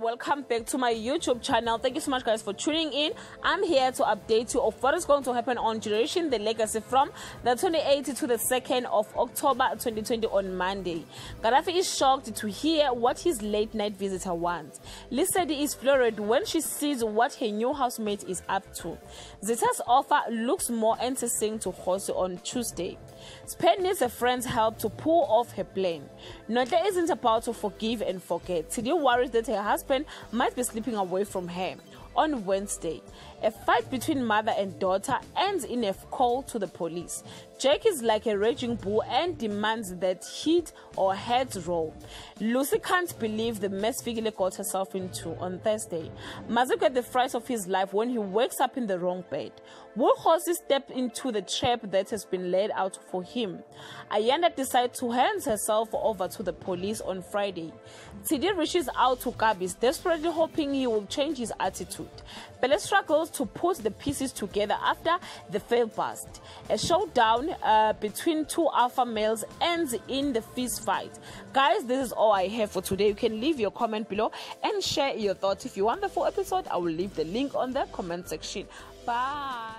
welcome back to my YouTube channel. Thank you so much, guys, for tuning in. I'm here to update you of what is going to happen on Generation The Legacy from the 28th to the 2nd of October 2020 on Monday. Gaddafi is shocked to hear what his late night visitor wants. Lisady is floored when she sees what her new housemate is up to. Zita's offer looks more enticing to Jose on Tuesday. Spain needs a friend's help to pull off her plan. Nonhle isn't about to forgive and forget. Tidi worries that her husband might be slipping away from her. On Wednesday, a fight between mother and daughter ends in a call to the police. Jake is like a raging bull and demands that he'd or heads roll. Lucy can't believe the mess Fikile got herself into on Thursday. Mazu get the fright of his life when he wakes up in the wrong bed. Will Jose step into the trap that has been laid out for him? Ayanda decides to hand herself over to the police on Friday. Tidi reaches out to Gabis, desperately hoping he will change his attitude. Pele struggles to put the pieces together after the failed bust. A showdown between two alpha males ends in the fist fight. Guys, this is all I have for today. You can leave your comment below and share your thoughts. If you want the full episode, I will leave the link on the comment section. Bye.